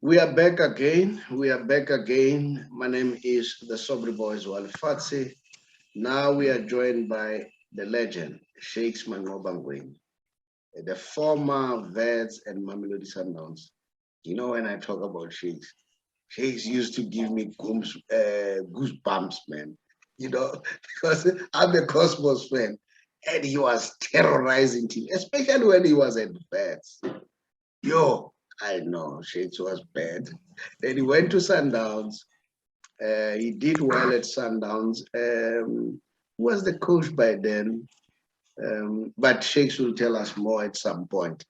We are back again. We are back again. My name is the Sobri Boys Walifatsi. Now we are joined by the legend, Shakes Manqoba Ngwenya, the former Vets and Mamelodi Sundowns. You know, when I talk about Shakes, Shakes used to give me goosebumps, man. You know, because I'm a Cosmos fan, and he was terrorizing team, especially when he was at Vets. Yo, I know Shakes was bad. Then he went to Sundowns. He did well at Sundowns. Who was the coach by then? But Shakes will tell us more at some point.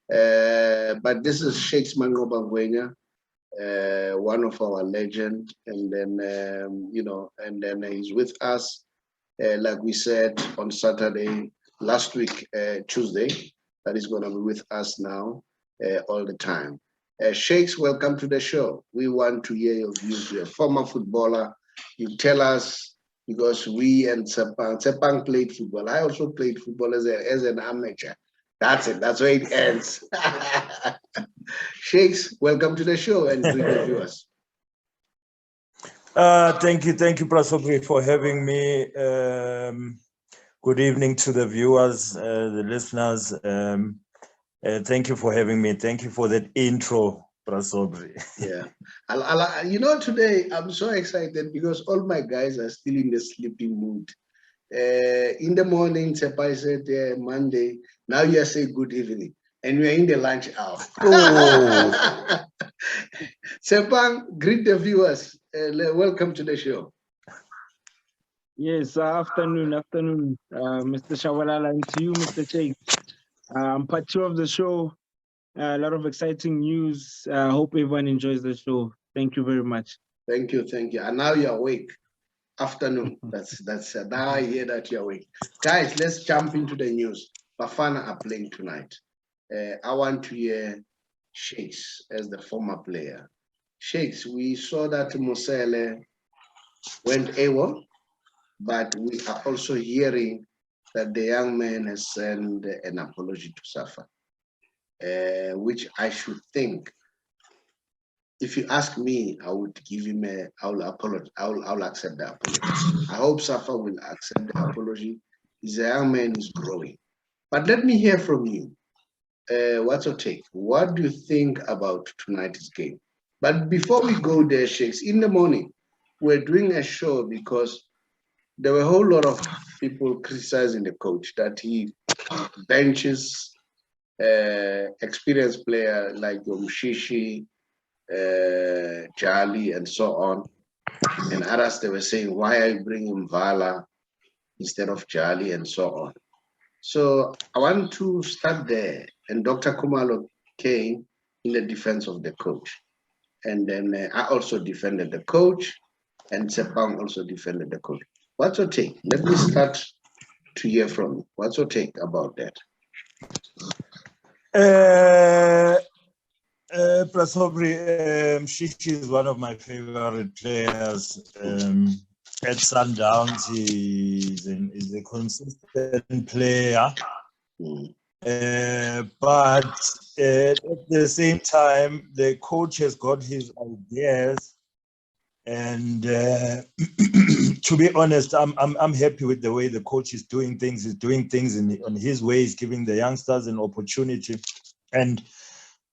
But this is Shakes Manqoba Ngwenya, one of our legends, and then and then he's with us, like we said on Saturday, last week, Tuesday, that is going to be with us now all the time. Shakes, welcome to the show. We want to hear your views. You're a former footballer. You tell us, because we and Sepang played football. I also played football as an amateur. That's it. That's where it ends. Shakes, welcome to the show and greet the viewers. Thank you, Prasobri, for having me. Good evening to the viewers, the listeners. Thank you for having me. Thank you for that intro, Prasobri. Yeah. Today I'm so excited because all my guys are still in the sleeping mood. In the morning, Sepai said Monday. Now you say good evening, and we're in the lunch hour. Oh. Sepang, greet the viewers. Welcome to the show. Yes, afternoon, Mr. Shawalala, and to you, Mr. Shakes. I'm part two of the show. A lot of exciting news. I hope everyone enjoys the show. Thank you very much. Thank you. And now you're awake. Afternoon. That's now I hear that you're awake. Guys, let's jump into the news. Bafana are playing tonight. I want to hear Shakes as the former player. Shakes, we saw that Musele went AWOL, but we are also hearing that the young man has sent an apology to Safa, which I should think, if you ask me, I would give him I'll apologize. I'll accept the apology. I hope Safa will accept the apology. He's a young man who's growing. But let me hear from you. What's your take? What do you think about tonight's game? But before we go there, Shakes, in the morning, we're doing a show because there were a whole lot of people criticizing the coach that he benches experienced player like Mushishi, Charlie, and so on. And others, they were saying, why are you bringing Vala instead of Charlie, and so on. So I want to start there. And Dr. Kumalo came in the defense of the coach. And then I also defended the coach, and Sepang also defended the coach. What's your take? Let me start to hear from you. What's your take about that? Prasobri, Shishi is one of my favorite players. At Sundowns, he's a consistent player. But at the same time, the coach has got his ideas. And to be honest, I'm happy with the way the coach is doing things. He's doing things on his way. He's giving the youngsters an opportunity, and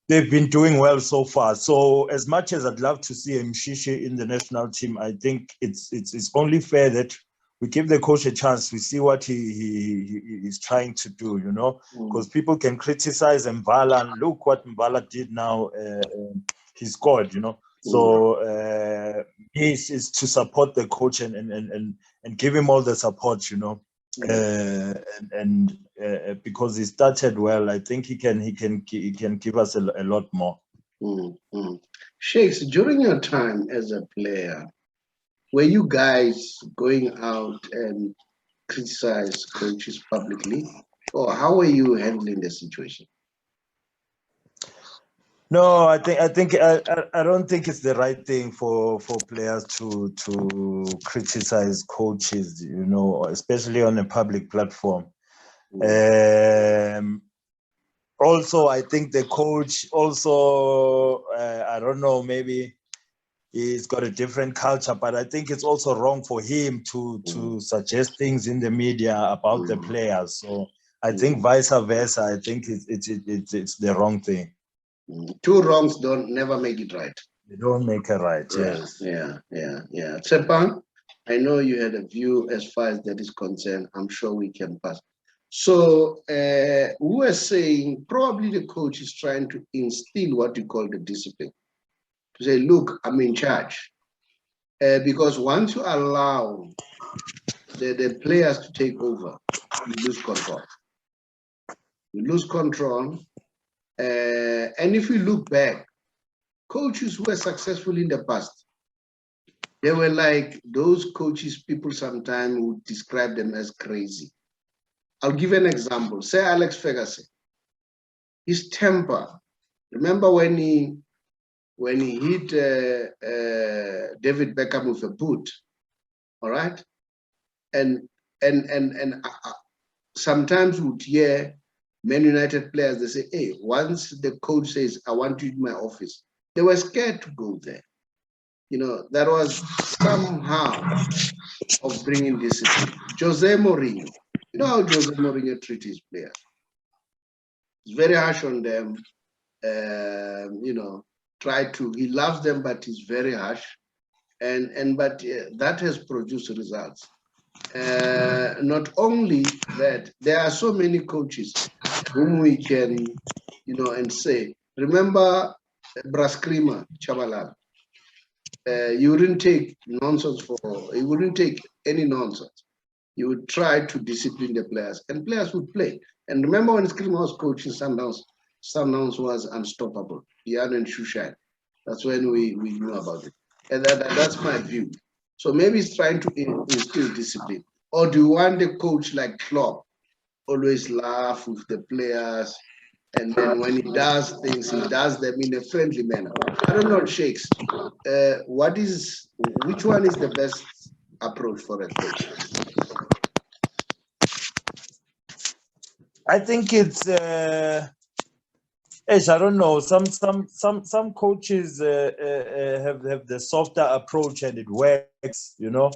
they've been doing well so far. So as much as I'd love to see Mshishi in the national team, I think it's only fair that we give the coach a chance. We see what he is trying to do, because people can criticize Mbala, and look what Mbala did now. He scored, So is to support the coach and give him all the support, because he started well. I think he can give us a lot more. Shakes, during your time as a player, were you guys going out and criticize coaches publicly, or how were you handling the situation? No, I don't think it's the right thing for players to criticize coaches, especially on a public platform. also, I think the coach also, I don't know, maybe he's got a different culture, but I think it's also wrong for him to suggest things in the media about the players. So I think vice versa. I think it's the wrong thing. Two wrongs don't never make it right. They don't make it right. Yeah, Yes. yeah. Tsepang, I know you had a view as far as that is concerned. I'm sure we can pass. So we were saying probably the coach is trying to instill what you call the discipline. To say, look, I'm in charge. Because once you allow the players to take over, you lose control. You lose control. And if we look back, coaches who were successful in the past, they were like those coaches people sometimes would describe them as crazy. I'll give an example. Say Alex Ferguson. His temper. Remember when he hit David Beckham with a boot, all right? And sometimes we would hear Man United players, they say, hey, once the coach says, I want you in my office, they were scared to go there. You know, that was somehow of bringing discipline. Jose Mourinho, you know how Jose Mourinho treats his players? He's very harsh on them. You know, he loves them, but he's very harsh. But that has produced results. Not only that, there are so many coaches whom we can, you know, and say, remember Braskrima Chabalala? You wouldn't take nonsense you wouldn't take any nonsense. You would try to discipline the players, and players would play. And remember when Skrima was coaching Sundowns was unstoppable. Jan and Shushan. That's when we knew about it. And that's my view. So maybe he's trying to instill discipline. Or do you want a coach like Klopp, always laugh with the players, and then when he does things, he does them in a friendly manner? I don't know, Shakes. Which one is the best approach for a coach? I think it's I don't know. Some coaches have the softer approach and it works, you know.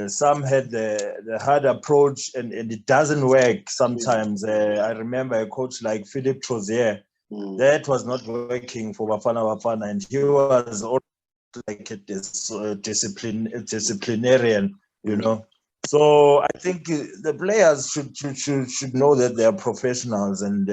Some had the hard approach and it doesn't work sometimes. I remember a coach like Philippe Trozier, that was not working for Bafana, and he was also like a disciplinarian, you know. So I think the players should know that they are professionals and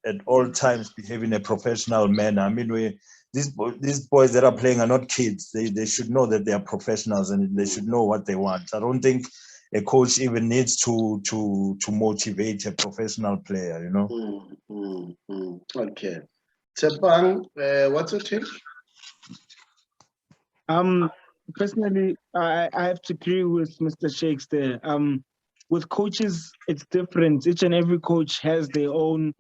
at all times behave in a professional manner. I mean, these boys that are playing are not kids. They should know that they are professionals and they should know what they want. I don't think a coach even needs to motivate a professional player, you know. Okay. Tsepang, what's your take? Personally, I have to agree with Mr. Shakes there. With coaches, it's different. Each and every coach has their own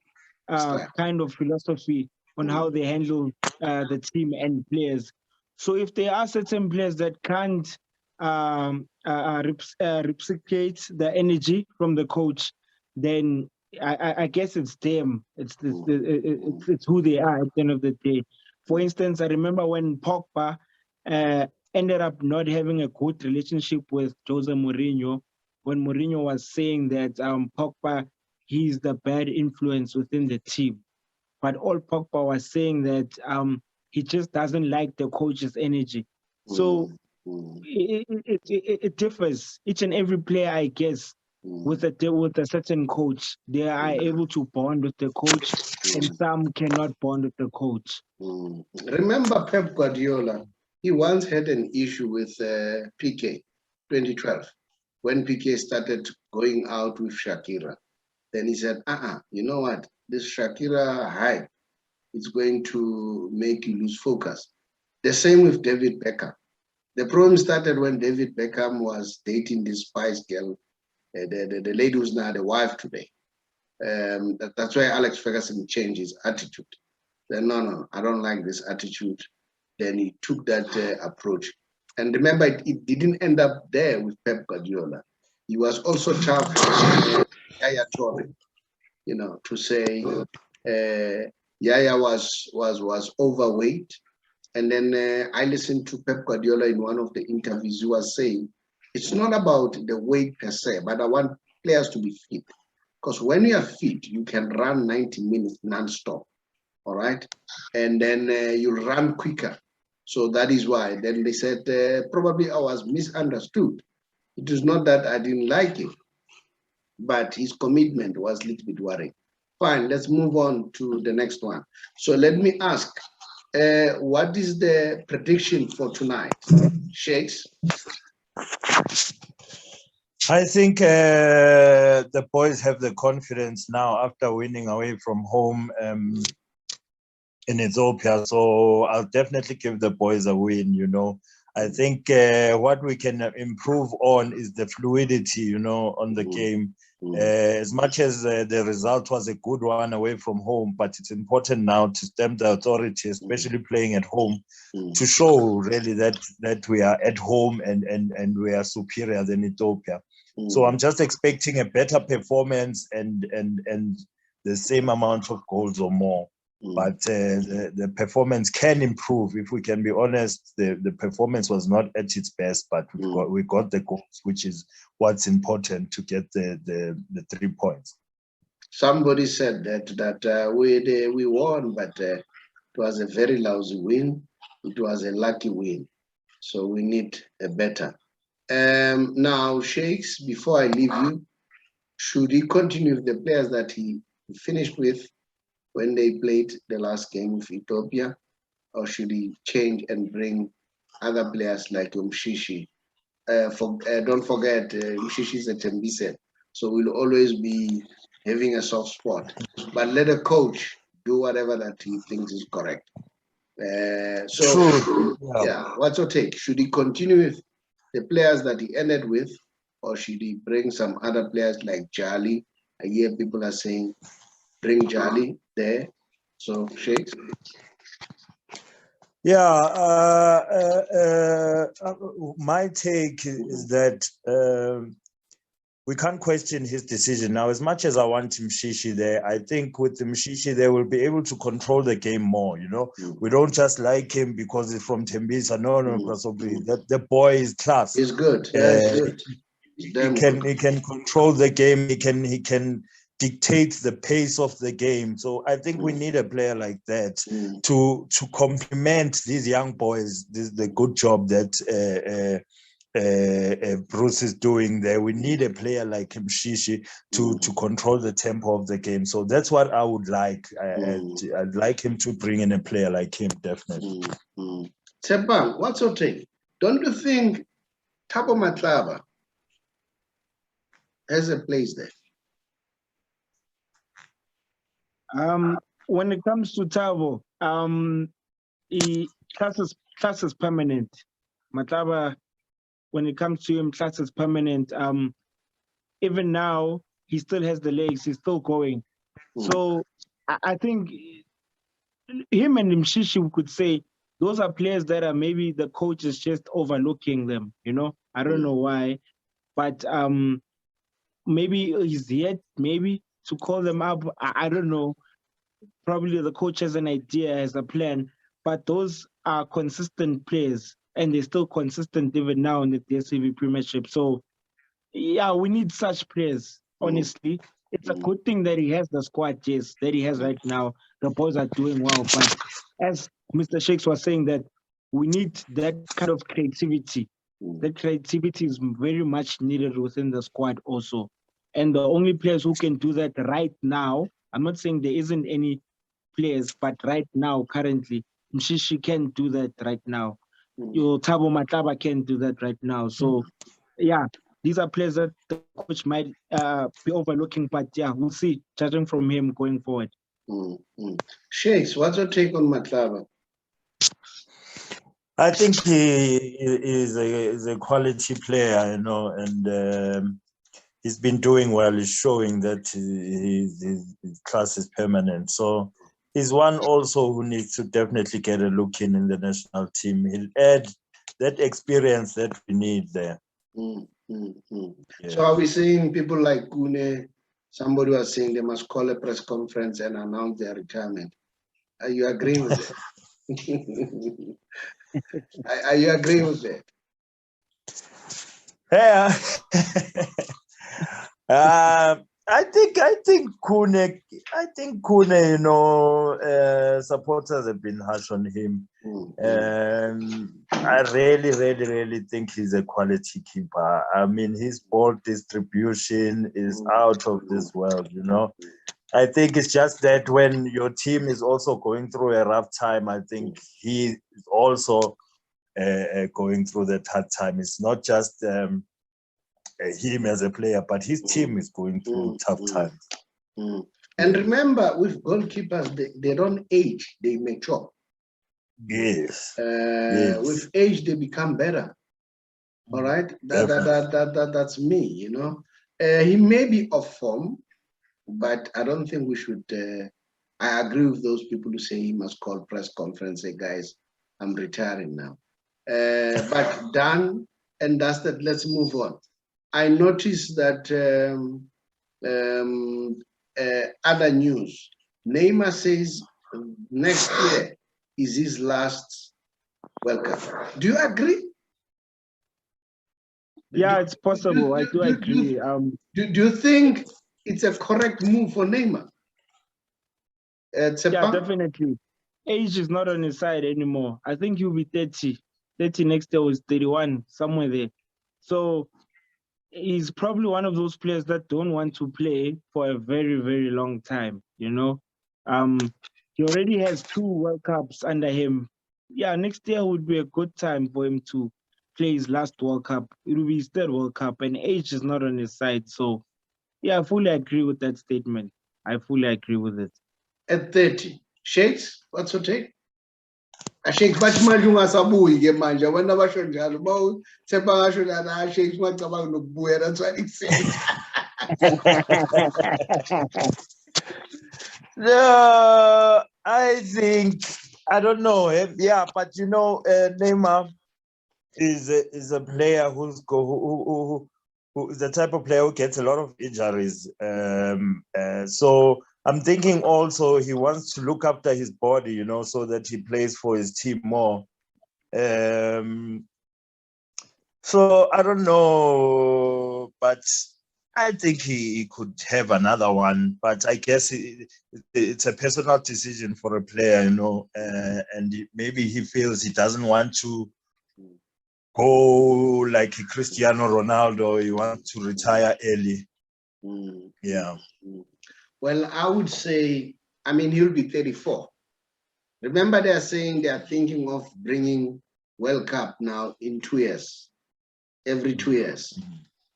kind of philosophy on how they handle the team and players. So if there are certain players that can't reciprocate the energy from the coach, then I guess it's them. It's who they are at the end of the day. For instance, I remember when Pogba ended up not having a good relationship with Jose Mourinho, when Mourinho was saying that Pogba, he's the bad influence within the team. But all Pogba was saying that he just doesn't like the coach's energy. So it differs. Each and every player, I guess, with a certain coach, they are able to bond with the coach, and some cannot bond with the coach. Remember Pep Guardiola? He once had an issue with PK, 2012, when PK started going out with Shakira. Then he said, you know what? This Shakira hype is going to make you lose focus. The same with David Beckham. The problem started when David Beckham was dating this Spice Girl, the lady who's now the wife today. That's why Alex Ferguson changed his attitude. Then, no, I don't like this attitude. Then he took that approach. And remember, it didn't end up there with Pep Guardiola. He was also tough with Yaya Toure. you know, to say Yaya was overweight. And then I listened to Pep Guardiola in one of the interviews. He was saying, it's not about the weight per se, but I want players to be fit. Because when you are fit, you can run 90 minutes non-stop, all right? And then you run quicker. So that is why. Then they said, probably I was misunderstood. It is not that I didn't like him, but his commitment was a little bit worrying. Fine, let's move on to the next one. So let me ask, what is the prediction for tonight? Shakes? I think the boys have the confidence now after winning away from home in Ethiopia. So I'll definitely give the boys a win, you know. I think what we can improve on is the fluidity, you know, on the game. As much as the result was a good one away from home, but it's important now to stamp the authority, especially playing at home, to show really that we are at home and we are superior than Ethiopia. So I'm just expecting a better performance and the same amount of goals or more. But the performance can improve. If we can be honest, the performance was not at its best, but we got the goals, which is what's important to get the 3 points. Somebody said that we won, but it was a very lousy win. It was a lucky win. So we need a better. Now, Shakes, before I leave you, should he continue with the players that he finished with when they played the last game with Ethiopia, or should he change and bring other players like Mshishi? Don't forget, Mshishi is a Tembise, so we'll always be having a soft spot. But let a coach do whatever that he thinks is correct. Yeah, what's your take? Should he continue with the players that he ended with, or should he bring some other players like Jali? I hear people are saying bring Jali there. So, Shakes? My take is that we can't question his decision. Now, as much as I want Mshishi there, I think with Mshishi, they will be able to control the game more, you know. We don't just like him because he's from Tembisa. No, because the boy is class. He's good. Yeah, he's good. He can control the game. He can dictate the pace of the game. So I think we need a player like that to complement these young boys. This is the good job that Bruce is doing there. We need a player like Mshishi to control the tempo of the game. So that's what I would like. I'd like him to bring in a player like him, definitely. Tebang, what's your take? Don't you think Thabo Matlaba has a place there? When it comes to Thabo, class is permanent. Matlaba, when it comes to him, class is permanent. Even now, he still has the legs. He's still going. So I think him and Mshishi, we could say, those are players that are maybe the coach is just overlooking them. You know, I don't know why, but maybe he's yet maybe to call them up. I don't know. Probably the coach has an idea, has a plan, but those are consistent players, and they're still consistent even now in the DSTV Premiership. So, yeah, we need such players, honestly. It's a good thing that he has the squad, yes, that he has right now. The boys are doing well, but as Mr. Shakes was saying, that we need that kind of creativity. That creativity is very much needed within the squad also. And the only players who can do that right now, I'm not saying there isn't any players, but right now, currently, Mshishi can do that right now. Your Thabo Matlaba can do that right now. So, yeah, these are players that the coach might be overlooking, but yeah, we'll see, judging from him going forward. Shakes, what's your take on Matlaba? I think he is a quality player, you know, and he's been doing well. He's showing that his class is permanent. So he's one also who needs to definitely get a look in the national team. He'll add that experience that we need there. Yeah. So are we seeing people like Kune, Somebody was saying they must call a press conference and announce their retirement. Are you agreeing with that? Are you agreeing with that? Yeah. I think Kune, you know, supporters have been harsh on him. I really think he's a quality keeper. I mean, his ball distribution is out of this world, you know. I think it's just that when your team is also going through a rough time, I think he is also going through that hard time. It's not just him as a player, but his team is going through tough times. And remember, with goalkeepers, they don't age, they mature. Yes. With age, they become better. All right, that's me. You know, he may be off form, but I don't think we should. I agree with those people who say he must call press conference. Say, guys, I'm retiring now. But done and dusted. Let's move on. I noticed that other news. Neymar says next year is his last World Cup. Do you agree? Yeah, it's possible. I do agree. Do you think it's a correct move for Neymar? Yeah, definitely. Age is not on his side anymore. I think he'll be 30. 30 next year was 31, somewhere there. So he's probably one of those players that don't want to play for a very, very long time, you know. He already has 2 World Cups under him. Yeah, next year would be a good time for him to play his last World Cup. It will be his 3rd World Cup, and age is not on his side. So, yeah, I fully agree with that statement. I fully agree with it. At 30. Shakes, what's your take? Shakes, but manje ungasabuyi ke manje abantu abasho njalo sebangasho lana Shakes ngicabanga nokubuya, that's what it says. No, I think I don't know. Yeah, but you know, Neymar is a player who is the type of player who gets a lot of injuries. So I'm thinking also he wants to look after his body, you know, so that he plays for his team more. So I don't know, but I think he could have another one. But I guess it's a personal decision for a player, you know, and maybe he feels he doesn't want to go like Cristiano Ronaldo. He wants to retire early. Yeah. Well, I would say, I mean, he'll be 34. Remember, they're saying they are thinking of bringing World Cup now in 2 years, every 2 years.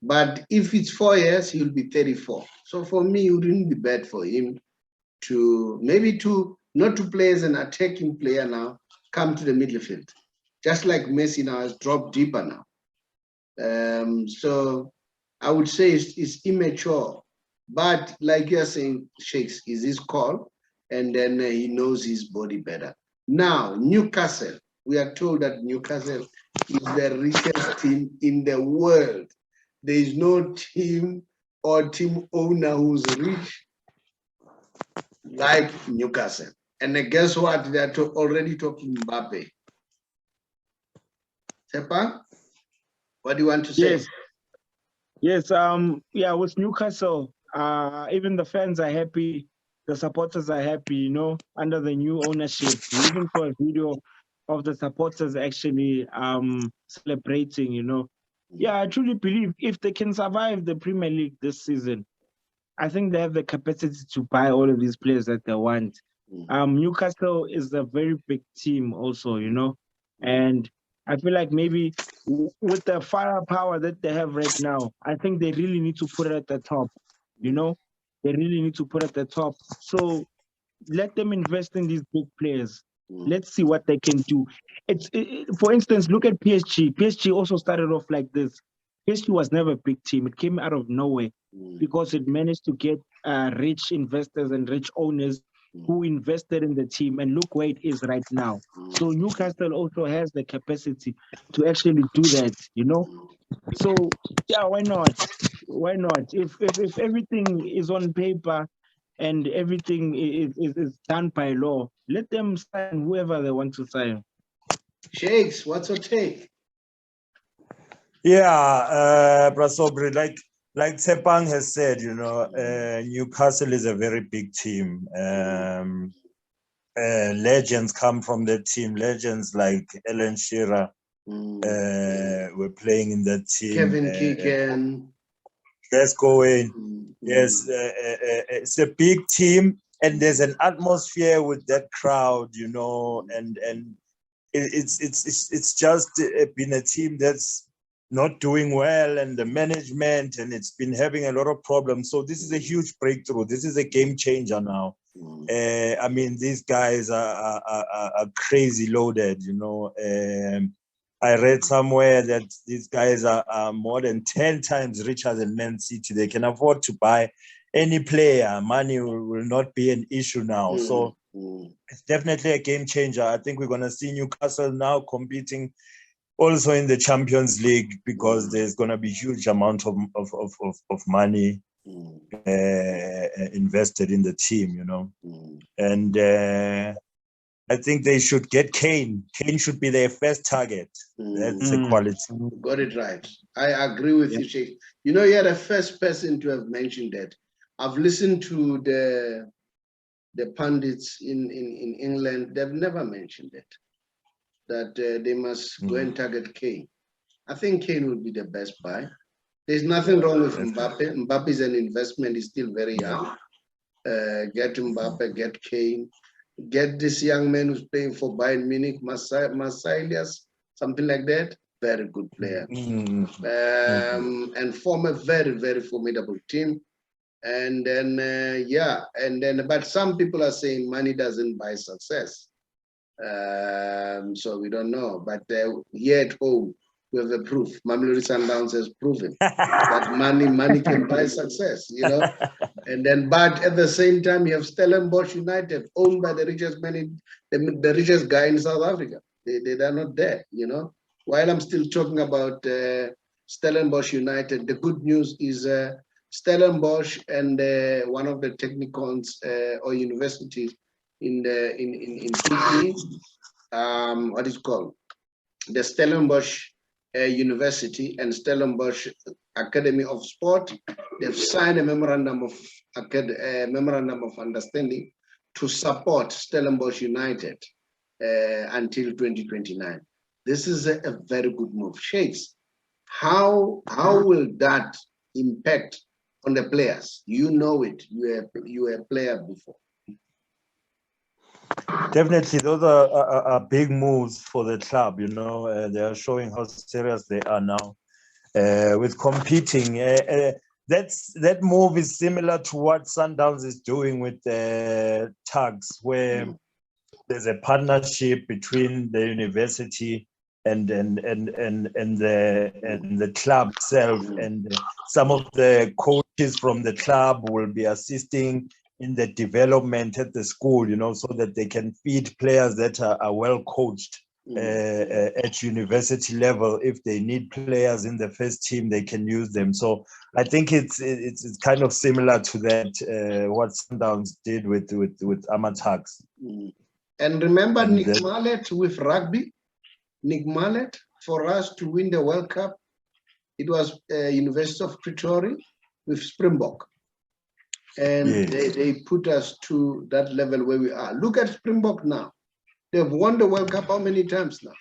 But if it's 4 years, he'll be 34. So for me, it wouldn't be bad for him to maybe not to play as an attacking player now, come to the midfield. Just like Messi now has dropped deeper now. So I would say it's immature. But like you're saying, Shakes, is his call, and then he knows his body better. Now, Newcastle, we are told that Newcastle is the richest team in the world. There is no team or team owner who's rich like Newcastle. And guess what? They're already talking Mbappe. Sepa, what do you want to say? Yes. Yeah, with Newcastle, even the fans are happy, the supporters are happy, you know, under the new ownership. We even saw a video of the supporters actually celebrating, you know. Yeah, I truly believe if they can survive the Premier League this season, I think they have the capacity to buy all of these players that they want. Newcastle is a very big team also, you know, and I feel like maybe with the firepower that they have right now, I think they really need to put it at the top, you know, they really need to put it at the top. So let them invest in these big players. Let's see what they can do. For instance, look at PSG. PSG also started off like this. PSG was never a big team. It came out of nowhere because it managed to get rich investors and rich owners who invested in the team. And look where it is right now. So Newcastle also has the capacity to actually do that, you know? So, yeah, why not? why not? If everything is on paper and everything is done by law, let them sign whoever they want to sign. Shakes, what's your take? Yeah, Prasobri, like Tepang has said, you know, Newcastle is a very big team. Legends come from that team. Legends like Alan Shearer were playing in that team. Kevin Keegan. Let's go in. Yes, it's a big team, and there's an atmosphere with that crowd, you know, and it's just been a team that's not doing well, and the management, and it's been having a lot of problems. So this is a huge breakthrough. This is a game changer now. I mean, these guys are crazy loaded, you know. I read somewhere that these guys are more than 10 times richer than Man City. They can afford to buy any player. Money will not be an issue now. So it's definitely a game changer. I think we're going to see Newcastle now competing also in the Champions League, because there's going to be huge amount of money invested in the team, you know. And I think they should get Kane. Kane should be their first target. That's a quality. Got it right. I agree with you, Sheikh. You know, you're the first person to have mentioned that. I've listened to the pundits in England. They've never mentioned it, that they must go and target Kane. I think Kane would be the best buy. There's nothing wrong with Mbappe. Mbappe is an investment. He's still very young. Get Mbappe, get Kane. Get this young man who's playing for Bayern Munich, Marcelius, something like that. Very good player. And form a very, very formidable team. And then, but some people are saying money doesn't buy success. So we don't know. But here at home, we have a proof. Mamelodi Sundowns has proven that money can buy success, you know. And then, but at the same time, you have Stellenbosch United, owned by the richest man the richest guy in South Africa. They are not there, you know. While I'm still talking about Stellenbosch United, the good news is Stellenbosch and one of the technicons or universities in PE, what is it called? The Stellenbosch University and Stellenbosch Academy of Sport, they've signed a memorandum of understanding to support Stellenbosch United until 2029. This is a very good move. Shakes, how will that impact on the players? You know it. You were a player before. Definitely, those are big moves for the club. You know, they are showing how serious they are now with competing. That move is similar to what Sundowns is doing with Tugs, where there's a partnership between the university and the club itself, and some of the coaches from the club will be assisting in the development at the school, you know, so that they can feed players that are well coached at university level. If they need players in the first team, they can use them. So I think it's kind of similar to that what Sundowns did with Amatax. And remember Nick Mallet with rugby. Nick Mallet, for us to win the World Cup, it was University of Pretoria with Springbok. And they put us to that level where we are. Look at Springbok now. They've won the World Cup how many times now?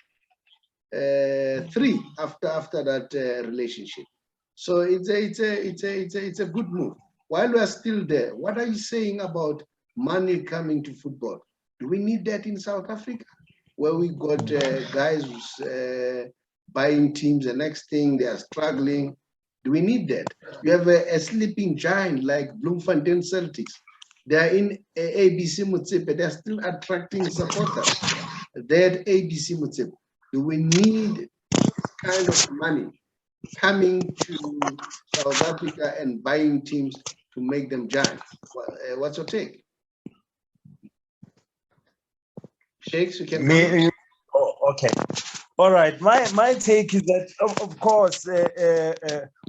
3 after that relationship. So it's a good move. While we are still there, what are you saying about money coming to football? Do we need that in South Africa, where we got guys buying teams? The next thing they are struggling. Do we need that? You have a sleeping giant like Bloemfontein Celtics. They are in ABC Motsepe. They are still attracting supporters. They're at ABC Motsepe. Do we need kind of money coming to South Africa and buying teams to make them giants? What's your take? Shakes, you can okay. All right. My take is that, of course,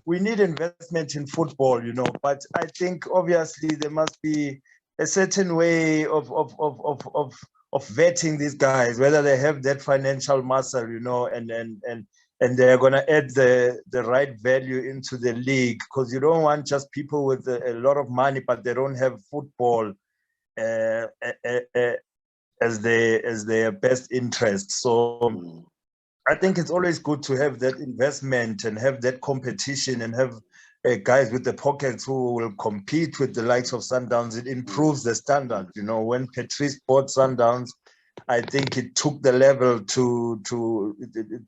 we need investment in football, you know, but I think obviously there must be a certain way of vetting these guys, whether they have that financial muscle, you know, and they're going to add the right value into the league, because you don't want just people with a lot of money, but they don't have football as their best interest. So I think it's always good to have that investment and have that competition and have guys with the pockets who will compete with the likes of Sundowns. It improves the standard. You know, when Patrice bought Sundowns, I think it took the level it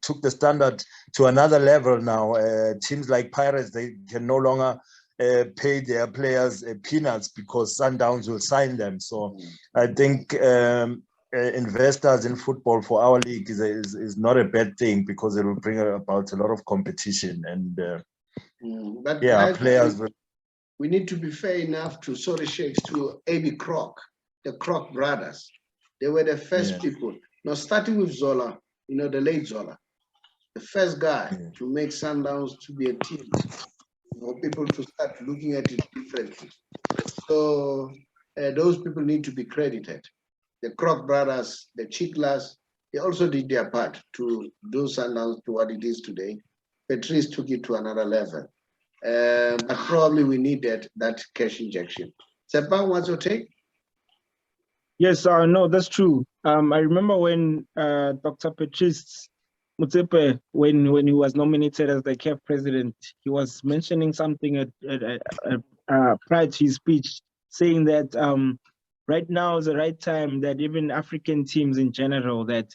took the standard to another level now. Teams like Pirates, they can no longer pay their players peanuts because Sundowns will sign them. So I think investors in football for our league is not a bad thing, because it will bring about a lot of competition and but yeah, guys, players. We need to be fair enough to Shakes, to A.B. Kroc, the Kroc brothers. They were the first people. Now, starting with Zola, you know, the late Zola, the first guy to make Sundowns to be a team, for people to start looking at it differently. So those people need to be credited. The Kroc brothers, the Chiklas, they also did their part to do Sundowns to what it is today. Patrice took it to another level. But probably we needed that cash injection. Sepa, what's your take? Yes, no, that's true. I remember when Dr. Patrice Motsepe, when he was nominated as the CAF president, he was mentioning something prior to his speech, saying that right now is the right time that even African teams in general, that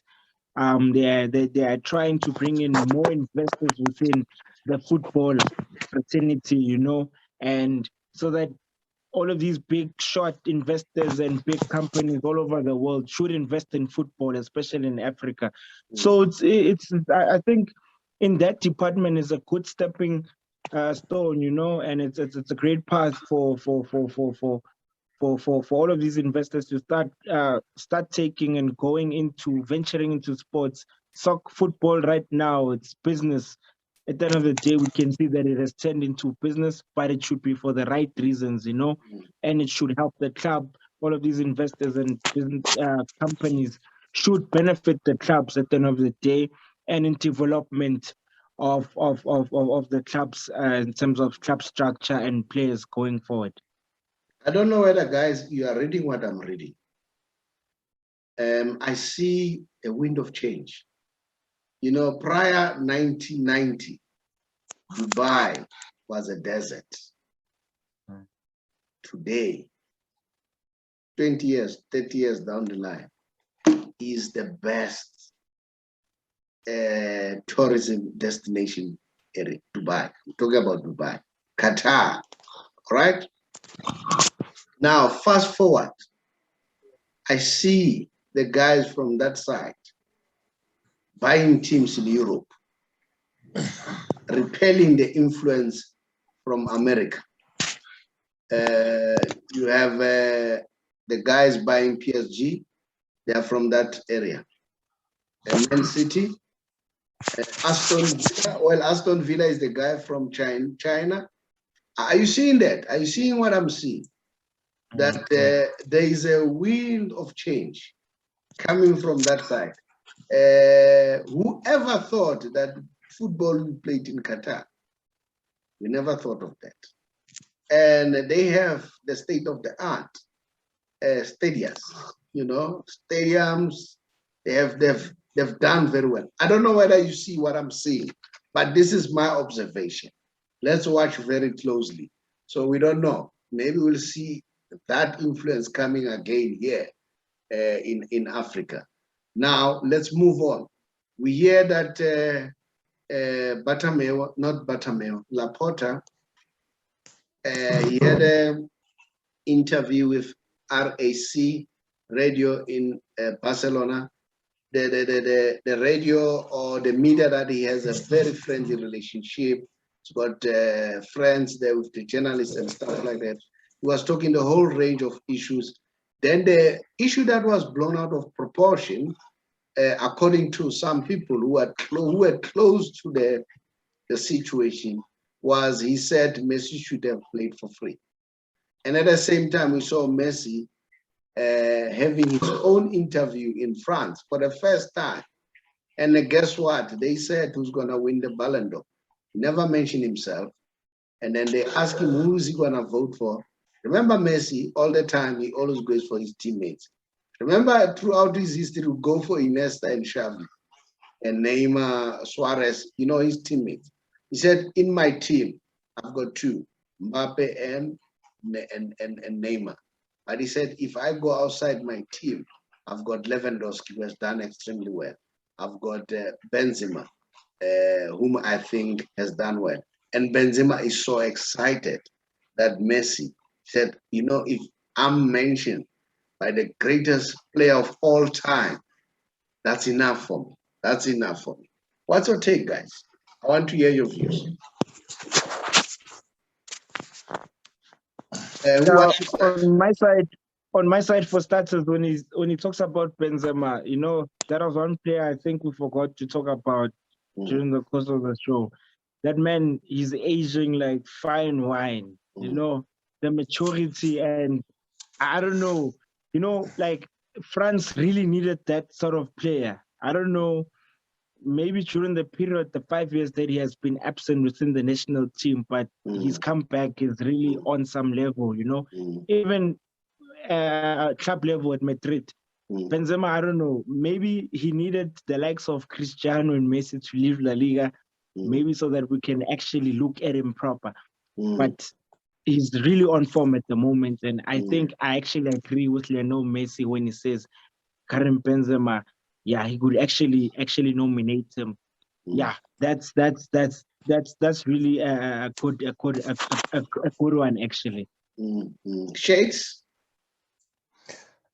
they are trying to bring in more investors within the football fraternity, you know, and so that all of these big shot investors and big companies all over the world should invest in football, especially in Africa. So I think in that department is a good stepping stone, you know, and it's a great path for all of these investors to start taking and venturing into sports. Soccer, football right now, it's business. At the end of the day, we can see that it has turned into business, but it should be for the right reasons, you know, and it should help the club. All of these investors and business companies should benefit the clubs at the end of the day, and in development of the clubs in terms of club structure and players going forward. I don't know whether, guys, you are reading what I'm reading. I see a wind of change. You know, prior 1990, Dubai was a desert. Today, 20 years, 30 years down the line, is the best tourism destination area, Dubai. We're talking about Dubai. Qatar, right? Now, fast forward, I see the guys from that side buying teams in Europe, repelling the influence from America. You have the guys buying PSG, they are from that area. Man City, Aston Villa. Well, Aston Villa is the guy from China. Are you seeing that? Are you seeing what I'm seeing? That there is a wind of change coming from that side. Whoever thought that football will be played in Qatar? We never thought of that. And they have the state-of-the-art stadiums, you know, stadiums. They've done very well. I don't know whether you see what I'm seeing, but this is my observation. Let's watch very closely. So we don't know. Maybe we'll see that influence coming again here in Africa. Now, let's move on. We hear that Laporta, he had an interview with RAC radio in Barcelona. The radio or the media that he has a very friendly relationship. He's got friends there with the journalists and stuff like that. He was talking the whole range of issues. Then the issue that was blown out of proportion, according to some people who were close to the situation, was he said Messi should have played for free. And at the same time, we saw Messi having his own interview in France for the first time. And guess what? They said who's going to win the Balon d'Or. He never mentioned himself. And then they asked him who is he going to vote for. Remember Messi, all the time, he always goes for his teammates. Remember throughout his history, he would go for Iniesta and Xavi and Neymar, Suarez, you know, his teammates. He said, in my team, I've got two, Mbappe and Neymar. But he said, if I go outside my team, I've got Lewandowski, who has done extremely well. I've got Benzema, whom I think has done well. And Benzema is so excited that Messi said, you know, if I'm mentioned by the greatest player of all time, that's enough for me. That's enough for me. What's your take, guys? I want to hear your views. On my side, for starters, when he talks about Benzema, you know, that was one player I think we forgot to talk about during the course of the show. That man, he's aging like fine wine. You know, the maturity, and I don't know, you know, like France really needed that sort of player. I don't know, maybe during the period, the 5 years that he has been absent within the national team, but his comeback is really on some level, you know, even club level at Madrid. Benzema, I don't know, maybe he needed the likes of Cristiano and Messi to leave La Liga, maybe so that we can actually look at him proper. But he's really on form at the moment, and I think I actually agree with Lionel Messi when he says Karim Benzema, yeah, he could actually nominate him. Yeah, that's really a good one actually. Shakes?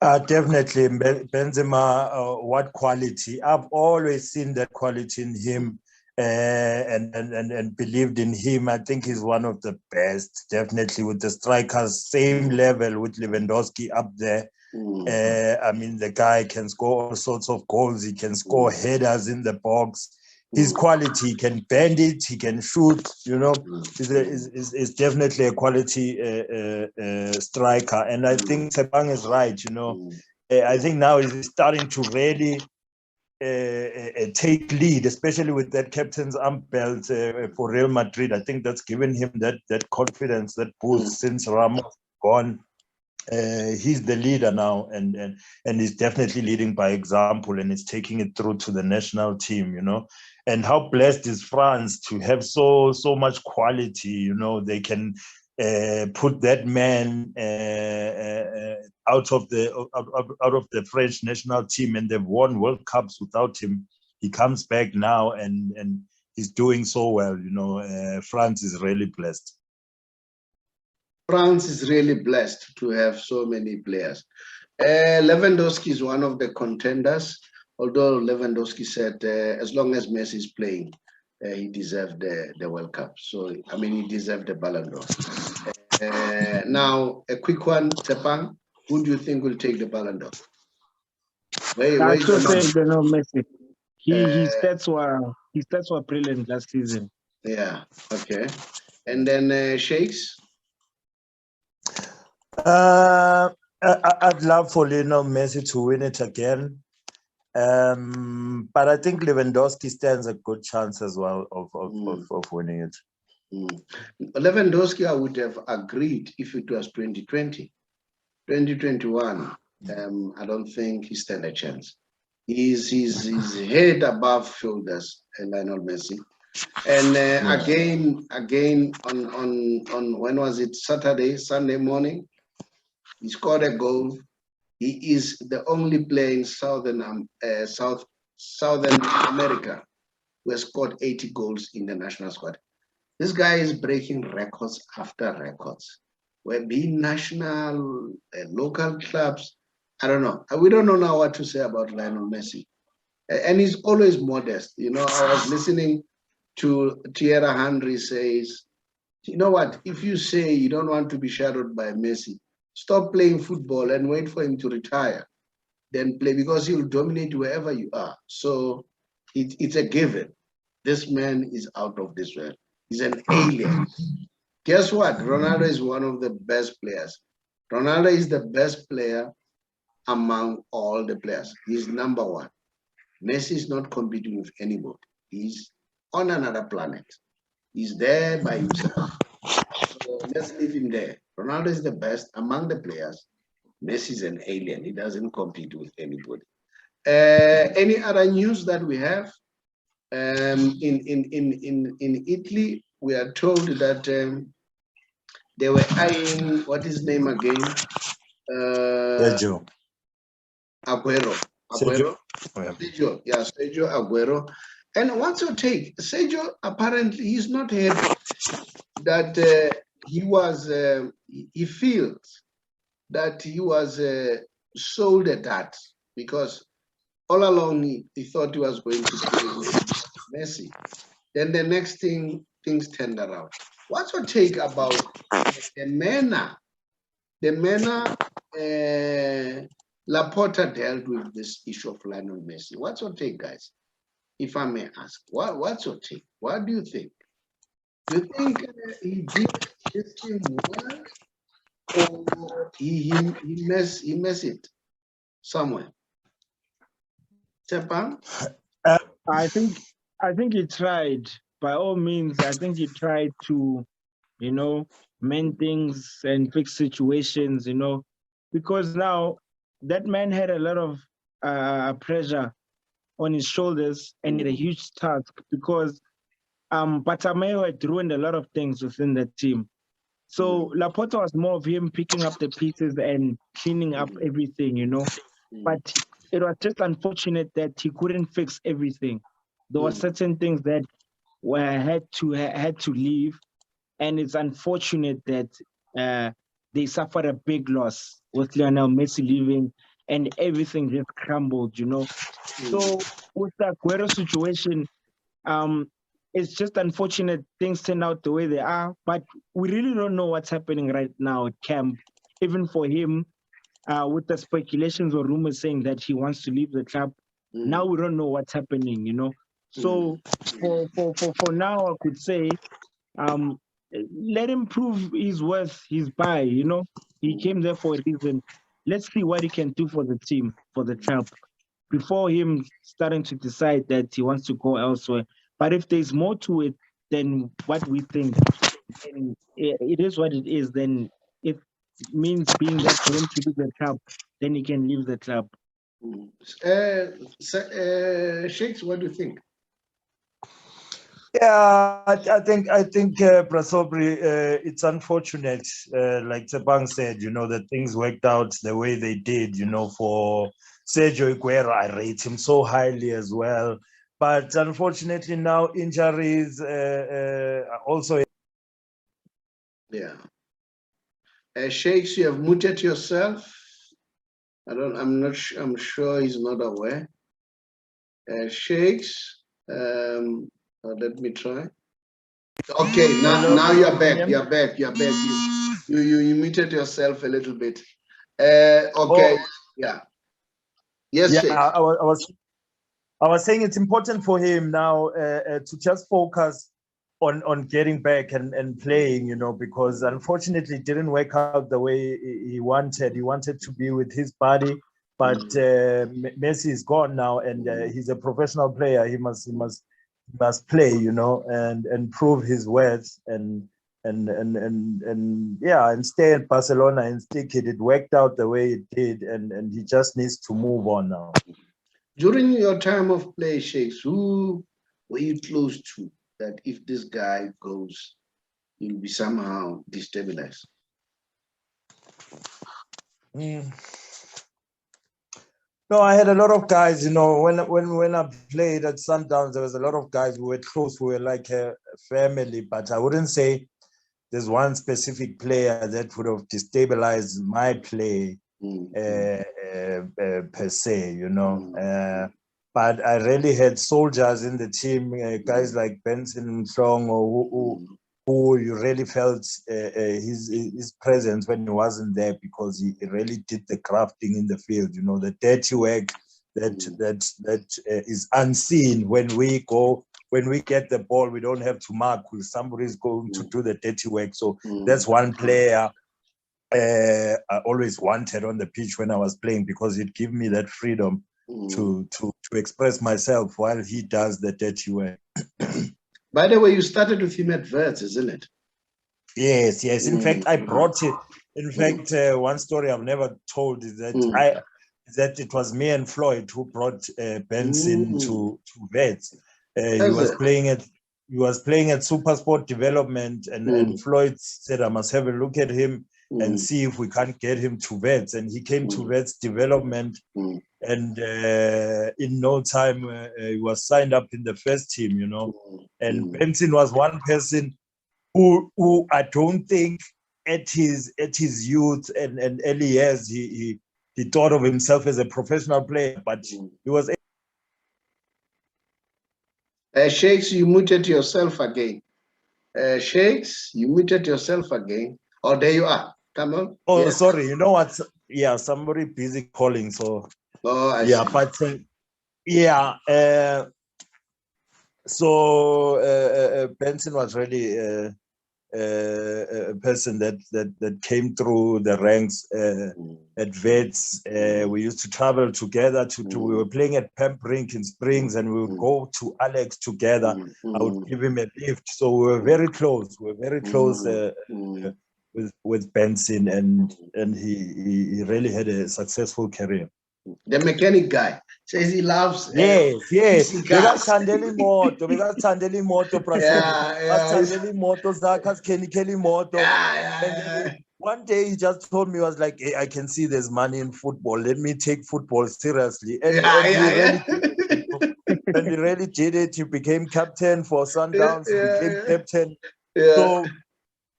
Definitely, Benzema. What quality? I've always seen that quality in him, and believed in him. I think he's one of the best. Definitely, with the strikers, same level with Lewandowski up there. I mean, the guy can score all sorts of goals. He can score headers in the box. His quality, he can bend it, he can shoot, you know, is definitely a quality striker. And I think Tshepang is right, you know. I think now he's starting to really take lead, especially with that captain's arm belt for Real Madrid. I think that's given him that confidence, that boost since Ramos gone. He's the leader now, and he's definitely leading by example, and he's taking it through to the national team, you know. And how blessed is France to have so much quality, you know. They can put that man out of the French national team, and they've won World Cups without him. He comes back now, and he's doing so well, you know. France is really blessed. France is really blessed to have so many players. Lewandowski is one of the contenders, although Lewandowski said as long as Messi is playing, he deserved the World Cup. So, I mean, he deserved the Balon d'Or. Now, a quick one, Tshepang, who do you think will take the Balon d'Or? I still say Messi. His stats were brilliant last season. Yeah, okay. And then Shakes? I'd love for Lionel Messi to win it again, but I think Lewandowski stands a good chance as well of winning it. Lewandowski, I would have agreed if it was 2020. 2021, I don't think he stands a chance. He's head above shoulders, Lionel Messi. And again on when was it? Sunday morning, he scored a goal. He is the only player in Southern America who has scored 80 goals in the national squad. This guy is breaking records after records. We're being national, local clubs. I don't know. We don't know now what to say about Lionel Messi. And he's always modest. You know, I was listening to Thierry Henry says, you know what, if you say you don't want to be shadowed by Messi, stop playing football and wait for him to retire, then play, because he'll dominate wherever you are. So it's a given. This man is out of this world. He's an alien. Guess what? Ronaldo is one of the best players. Ronaldo is the best player among all the players. He's number one. Messi is not competing with anybody. He's on another planet. He's there by himself. So let's leave him there. Ronaldo is the best among the players. Messi is an alien. He doesn't compete with anybody. Any other news that we have? In Italy, we are told that they were eyeing, what is his name again? Sergio. Aguero. Sergio. Sergio, yeah, Sergio Aguero. And what's your take? Sergio, apparently, he's not happy that he feels that he was sold at that, because all along he thought he was going to play with Messi. Then the next thing, things turned around. What's your take about the manner Laporta dealt with this issue of Lionel Messi? What's your take, guys? If I may ask, what's your take? What do you think? Do you think he did this thing well, or he messed it somewhere? Stepan? I think he tried. By all means, I think he tried to, mend things and fix situations, because now that man had a lot of pressure on his shoulders and a huge task, because Bartomeu had ruined a lot of things within the team. So Laporta was more of him picking up the pieces and cleaning up everything, But it was just unfortunate that he couldn't fix everything. There were certain things that had to leave, and it's unfortunate that they suffered a big loss with Lionel Messi leaving, and everything just crumbled, So with the Aguero situation, it's just unfortunate things turn out the way they are, but we really don't know what's happening right now at camp. Even for him, with the speculations or rumors saying that he wants to leave the club, now we don't know what's happening, So for now, I could say, let him prove his worth, his buy, He came there for a reason. Let's see what he can do for the team, for the club, before him starting to decide that he wants to go elsewhere. But if there's more to it than what we think, then it is what it is. Then if it means being that for him to leave the club, then he can leave the club. Shakes, what do you think? Yeah, I think Prasobri, it's unfortunate, like Tebang said, that things worked out the way they did, for Sergio Aguero. I rate him so highly as well. But unfortunately now injuries also. Yeah. Shakes, you have muted yourself. I'm sure he's not aware. Shakes, let me try. Okay, now you're back. You're back. You muted yourself a little bit. Okay. Oh. Yeah. Yes, yeah, Shakes. I was saying it's important for him now to just focus on getting back and playing, because unfortunately it didn't work out the way he wanted. He wanted to be with his body, but Messi is gone now, and he's a professional player. He must play, and prove his worth and stay at Barcelona and stick it. It worked out the way it did, and he just needs to move on now. During your time of play, Shakes, who were you close to that if this guy goes, you'll be somehow destabilized? No, I had a lot of guys, when I played at Sundowns, there was a lot of guys who were close, who were like a family, but I wouldn't say there's one specific player that would have destabilized my play per se, but I really had soldiers in the team, guys like Benson Song, who you really felt his presence when he wasn't there, because he really did the crafting in the field, the dirty work that is unseen when we go when we get the ball, we don't have to mark. Somebody's going to do the dirty work. So that's one player I always wanted on the pitch when I was playing, because it gave me that freedom to express myself while he does the dirty work. By the way, you started with him at Verts, isn't it? Yes. In fact, I brought it. In fact, one story I've never told is that it was me and Floyd who brought Benson to Vets. He was playing at Supersport Development, and Floyd said, I must have a look at him and see if we can't get him to Vets. And he came to Vets Development, and in no time he was signed up in the first team, you know. And Benson was one person who I don't think at his youth and early years he thought of himself as a professional player, but he was. Shakes, you muted yourself again. Shakes, you muted yourself again. Oh, there you are. Come on. Oh, yes. Sorry. You know what? Yeah, somebody busy calling. So. Oh, I yeah, see. but yeah. So Benson was really a person that came through the ranks at Vets. We used to travel together we were playing at Pembrink in Springs, and we would go to Alex together. I would give him a lift. So we were very close. With Benson, and he really had a successful career. The mechanic guy says he loves. Yes. Bekathandela imoto One day he just told me, he was like, hey, I can see there's money in football. Let me take football seriously. And he really did it. He became captain for Sundowns. He became captain. So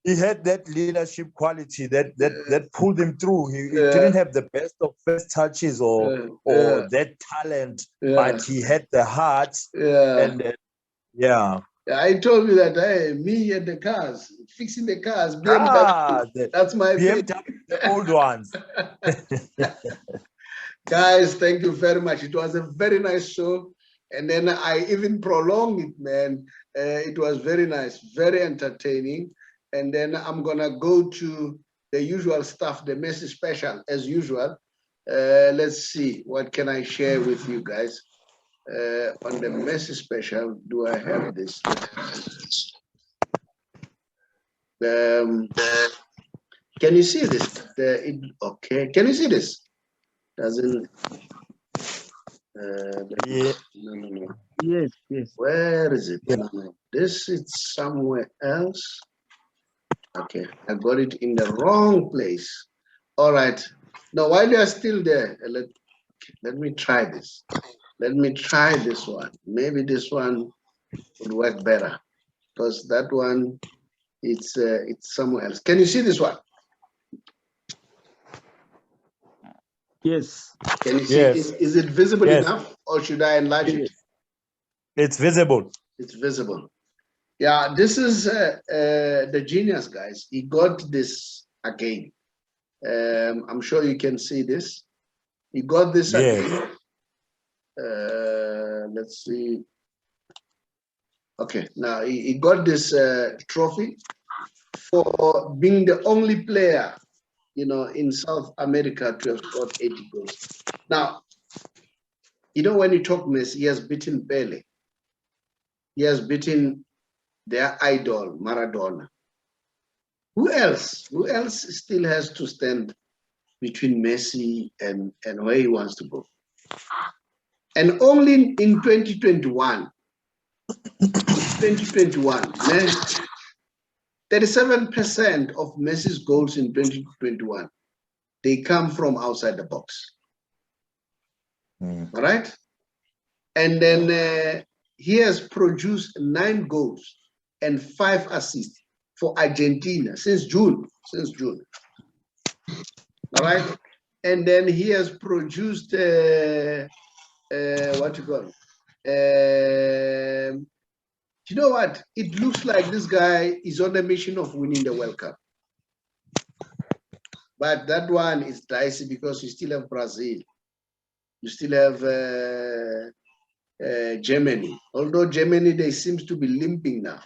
he had that leadership quality that pulled him through. He didn't have the best of first touches or that talent, but he had the heart. And I told you that me and the cars, fixing the cars, BMW, that's my BMW, the old ones. Guys, thank you very much. It was a very nice show. And then I even prolonged it, man. It was very nice, very entertaining. And then I'm gonna go to the usual stuff, the Messi special, as usual. Let's see, what can I share with you guys? On the Messi special, do I have this? Can you see this? Okay, can you see this? Doesn't. No. Yes. Where is it? No. This is somewhere else. Okay, I got it in the wrong place. All right. Now, while you are still there, let me try this. Let me try this one. Maybe this one would work better, because that one, it's somewhere else. Can you see this one? Yes. Can you see? Yes. Is it visible enough, or should I enlarge it? It's visible. It's visible. Yeah, this is the genius, guys. He got this again. I'm sure you can see this. He got this again. Let's see. Okay, now he got this trophy for being the only player, in South America to have scored 80 goals. Now, when you talk Messi, he has beaten Pele. He has beaten their idol, Maradona. Who else? Who else still has to stand between Messi and where he wants to go? And only in 2021, 37% of Messi's goals in 2021, they come from outside the box. All right? And then he has produced 9 goals and 5 assists for Argentina since June. All right? And then he has produced, what you call it? You know what? It looks like this guy is on a mission of winning the World Cup. But that one is dicey because you still have Brazil. You still have Germany. Although Germany, they seems to be limping now.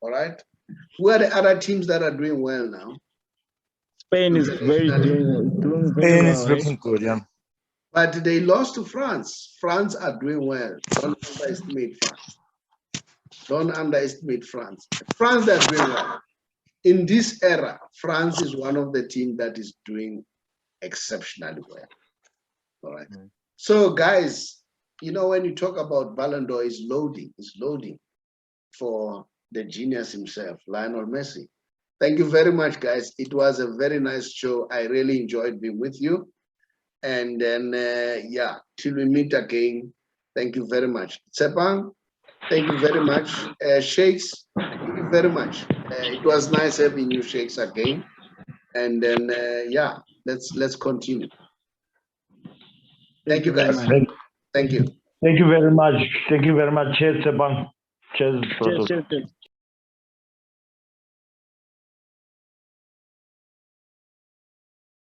All right. Who are the other teams that are doing well now? Spain is doing very Spain well, is right? looking good, yeah. But they lost to France. France are doing well. Don't underestimate France. Don't underestimate France. France are doing well. In this era, France is one of the teams that is doing exceptionally well. All right. So, guys, you know, when you talk about Balon d'Or, it's loading for the genius himself, Lionel Messi. Thank you very much, guys. It was a very nice show. I really enjoyed being with you. And then, yeah, till we meet again, thank you very much. Tsepang, thank you very much. Shakes, thank you very much. It was nice having you, Shakes, again. And then, yeah, let's continue. Thank you, guys. Thank you. Thank you very much. Thank you very much. Cheers, Sepan. Cheers. Cheers.